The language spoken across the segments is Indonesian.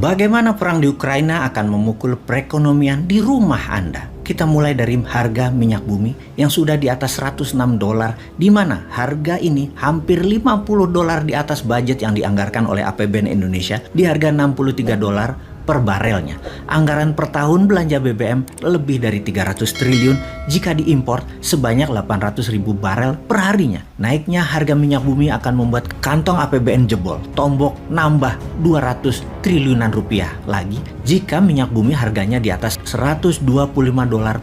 Bagaimana perang di Ukraina akan memukul perekonomian di rumah Anda? Kita mulai dari harga minyak bumi yang sudah di atas $106, di mana harga ini hampir $50 di atas budget yang dianggarkan oleh APBN Indonesia di harga $63 per barelnya. Anggaran per tahun belanja BBM lebih dari 300 triliun jika diimpor sebanyak 800.000 barel per harinya. Naiknya harga minyak bumi akan membuat kantong APBN jebol, tombok nambah 200 triliunan rupiah lagi jika minyak bumi harganya di atas $125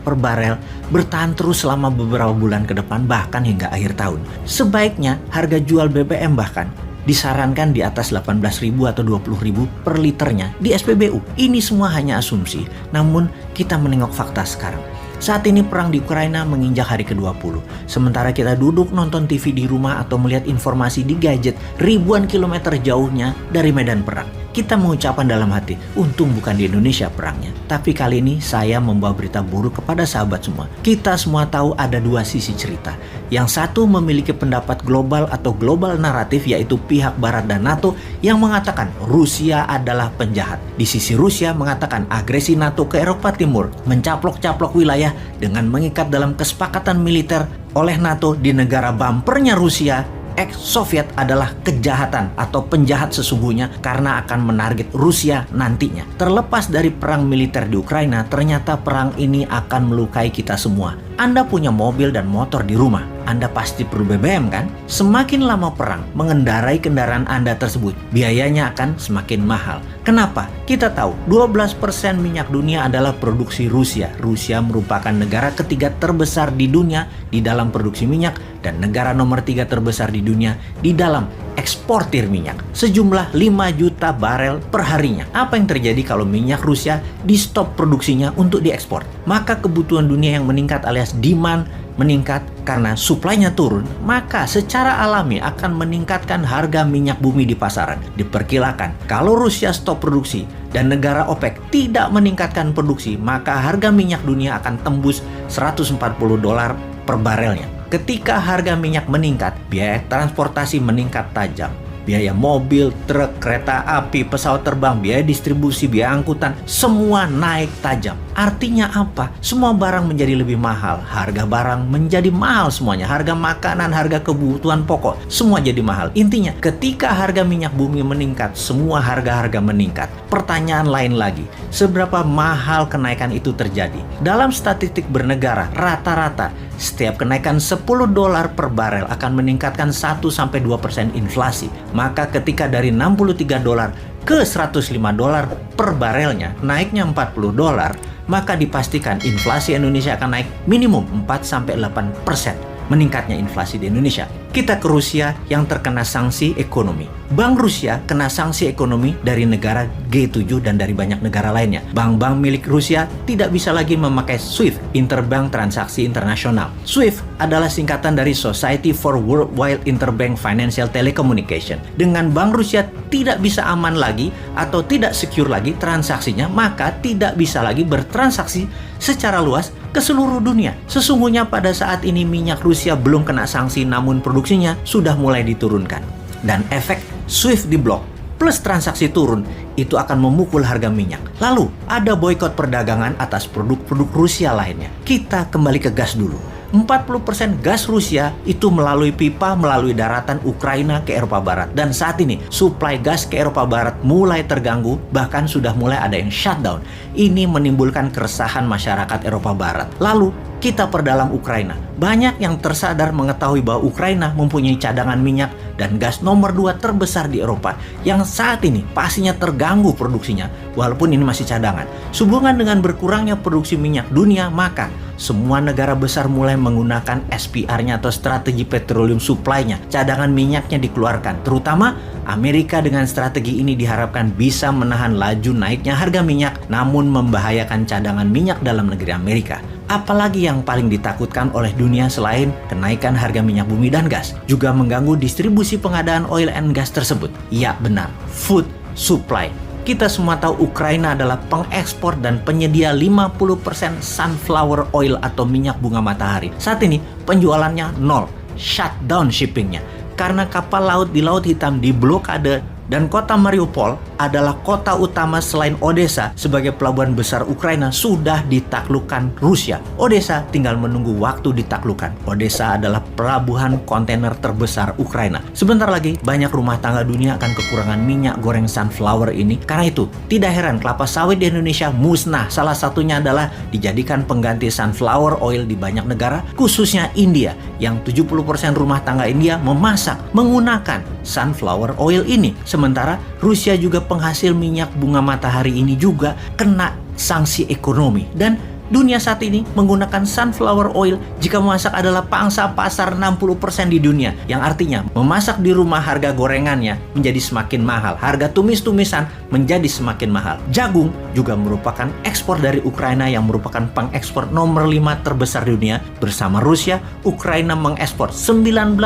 per barel bertahan terus selama beberapa bulan ke depan bahkan hingga akhir tahun. Sebaiknya harga jual BBM bahkan disarankan di atas 18.000 atau 20.000 per liternya di SPBU. Ini semua hanya asumsi, namun kita menengok fakta sekarang. Saat ini perang di Ukraina menginjak hari ke-20. Sementara kita duduk nonton TV di rumah atau melihat informasi di gadget ribuan kilometer jauhnya dari medan perang. Kita mengucapkan dalam hati, untung bukan di Indonesia perangnya. Tapi kali ini saya membawa berita buruk kepada sahabat semua. Kita semua tahu ada dua sisi cerita. Yang satu memiliki pendapat global atau global naratif, yaitu pihak Barat dan NATO yang mengatakan Rusia adalah penjahat. Di sisi Rusia mengatakan agresi NATO ke Eropa Timur mencaplok-caplok wilayah dengan mengikat dalam kesepakatan militer oleh NATO di negara bumpernya Rusia ex-Soviet adalah kejahatan atau penjahat sesungguhnya karena akan menarget Rusia nantinya. Terlepas dari perang militer di Ukraina, ternyata perang ini akan melukai kita semua. Anda punya mobil dan motor di rumah, Anda pasti perlu BBM kan? Semakin lama perang, mengendarai kendaraan Anda tersebut, biayanya akan semakin mahal. Kenapa? Kita tahu 12% minyak dunia adalah produksi Rusia. Rusia merupakan negara ketiga terbesar di dunia di dalam produksi minyak dan negara nomor 3 terbesar di dunia di dalam eksportir minyak. Sejumlah 5 juta barel per harinya. Apa yang terjadi kalau minyak Rusia di stop produksinya untuk diekspor? Maka kebutuhan dunia yang meningkat alias demand meningkat karena suplainya turun, maka secara alami akan meningkatkan harga minyak bumi di pasaran. Diperkirakan kalau Rusia stop produksi dan negara OPEC tidak meningkatkan produksi, maka harga minyak dunia akan tembus $140 per barelnya. Ketika harga minyak meningkat, biaya transportasi meningkat tajam. Biaya mobil, truk, kereta api, pesawat terbang, biaya distribusi, biaya angkutan, semua naik tajam. Artinya apa? Semua barang menjadi lebih mahal. Harga barang menjadi mahal semuanya. Harga makanan, harga kebutuhan pokok, semua jadi mahal. Intinya, ketika harga minyak bumi meningkat, semua harga-harga meningkat. Pertanyaan lain lagi, seberapa mahal kenaikan itu terjadi? Dalam statistik bernegara, rata-rata setiap kenaikan $10 per barel akan meningkatkan 1-2% inflasi. Maka ketika dari $63 ke $105 per barelnya, naiknya $40, maka dipastikan inflasi Indonesia akan naik minimum 4-8%. Meningkatnya inflasi di Indonesia. Kita ke Rusia yang terkena sanksi ekonomi. Bank Rusia kena sanksi ekonomi dari negara G7 dan dari banyak negara lainnya. Bank-bank milik Rusia tidak bisa lagi memakai SWIFT, Interbank Transaksi Internasional. SWIFT adalah singkatan dari Society for Worldwide Interbank Financial Telecommunication. Dengan Bank Rusia tidak bisa aman lagi atau tidak secure lagi transaksinya, maka tidak bisa lagi bertransaksi secara luas ke seluruh dunia. Sesungguhnya pada saat ini minyak Rusia belum kena sanksi, namun produksinya sudah mulai diturunkan. Dan efek SWIFT diblok plus transaksi turun itu akan memukul harga minyak. Lalu ada boikot perdagangan atas produk-produk Rusia lainnya. Kita kembali ke gas dulu. 40% gas Rusia itu melalui pipa melalui daratan Ukraina ke Eropa Barat. Dan saat ini suplai gas ke Eropa Barat mulai terganggu, bahkan sudah mulai ada yang shutdown. Ini menimbulkan keresahan masyarakat Eropa Barat. Lalu kita perdalam Ukraina. Banyak yang tersadar mengetahui bahwa Ukraina mempunyai cadangan minyak dan gas nomor 2 terbesar di Eropa yang saat ini pastinya terganggu produksinya walaupun ini masih cadangan. Sehubungan dengan berkurangnya produksi minyak dunia, maka semua negara besar mulai menggunakan SPR-nya atau strategi petroleum supply-nya. Cadangan minyaknya dikeluarkan, terutama Amerika. Dengan strategi ini diharapkan bisa menahan laju naiknya harga minyak namun membahayakan cadangan minyak dalam negeri Amerika. Apalagi yang paling ditakutkan oleh dunia selain kenaikan harga minyak bumi dan gas, juga mengganggu distribusi pengadaan oil and gas tersebut. Ya benar, food supply. Kita semua tahu Ukraina adalah pengekspor dan penyedia 50% sunflower oil atau minyak bunga matahari. Saat ini penjualannya nol, shutdown shippingnya. Karena kapal laut di Laut Hitam diblokade Dan kota Mariupol adalah kota utama selain Odessa sebagai pelabuhan besar Ukraina sudah ditaklukkan Rusia. Odessa tinggal menunggu waktu ditaklukkan. Odessa adalah pelabuhan kontainer terbesar Ukraina. Sebentar lagi banyak rumah tangga dunia akan kekurangan minyak goreng sunflower ini. Karena itu tidak heran kelapa sawit di Indonesia musnah. Salah satunya adalah dijadikan pengganti sunflower oil di banyak negara, khususnya India, yang 70% rumah tangga India memasak menggunakan sunflower oil ini. Sementara Rusia juga penghasil minyak bunga matahari ini juga kena sanksi ekonomi. Dan dunia saat ini menggunakan sunflower oil jika memasak adalah pangsa pasar 60% di dunia. Yang artinya memasak di rumah harga gorengannya menjadi semakin mahal. Harga tumis-tumisan menjadi semakin mahal. Jagung juga merupakan ekspor dari Ukraina yang merupakan pengekspor nomor 5 terbesar di dunia. Bersama Rusia, Ukraina mengekspor 19%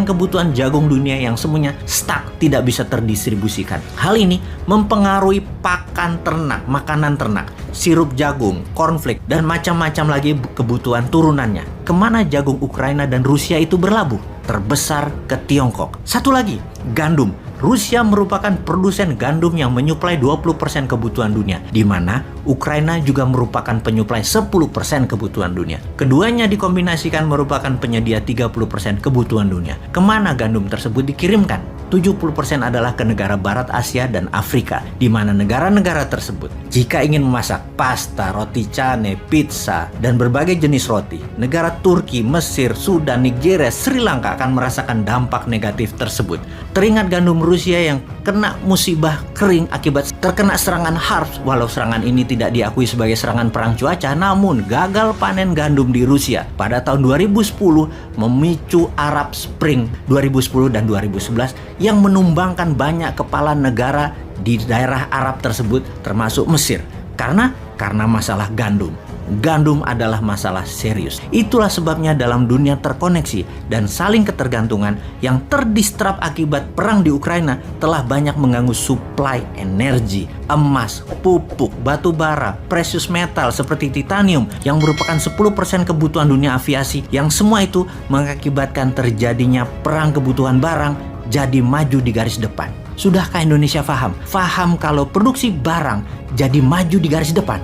kebutuhan jagung dunia yang semuanya stuck, tidak bisa terdistribusikan. Hal ini mempengaruhi pakan ternak, makanan ternak, sirup jagung, cornflake, dan macam-macam lagi kebutuhan turunannya. Kemana jagung Ukraina dan Rusia itu berlabuh? Terbesar ke Tiongkok. Satu lagi, gandum. Rusia merupakan produsen gandum yang menyuplai 20% kebutuhan dunia, di mana Ukraina juga merupakan penyuplai 10% kebutuhan dunia. Keduanya dikombinasikan merupakan penyedia 30% kebutuhan dunia. Kemana gandum tersebut dikirimkan? 70% adalah ke negara Barat Asia dan Afrika, di mana negara-negara tersebut jika ingin memasak pasta, roti cane, pizza, dan berbagai jenis roti, negara Turki, Mesir, Sudan, Nigeria, Sri Lanka akan merasakan dampak negatif tersebut. Teringat gandum Rusia yang kena musibah kering akibat terkena serangan harps. Walau serangan ini tidak diakui sebagai serangan perang cuaca, namun gagal panen gandum di Rusia pada tahun 2010 memicu Arab Spring 2010 dan 2011 yang menumbangkan banyak kepala negara di daerah Arab tersebut termasuk Mesir. Karena masalah gandum. Gandum adalah masalah serius. Itulah sebabnya dalam dunia terkoneksi dan saling ketergantungan yang terdistrap akibat perang di Ukraina telah banyak mengganggu suplai energi, emas, pupuk, batu bara, precious metal seperti titanium yang merupakan 10% kebutuhan dunia aviasi, yang semua itu mengakibatkan terjadinya perang kebutuhan barang jadi maju di garis depan. Sudahkah Indonesia paham? Paham kalau produksi barang jadi maju di garis depan?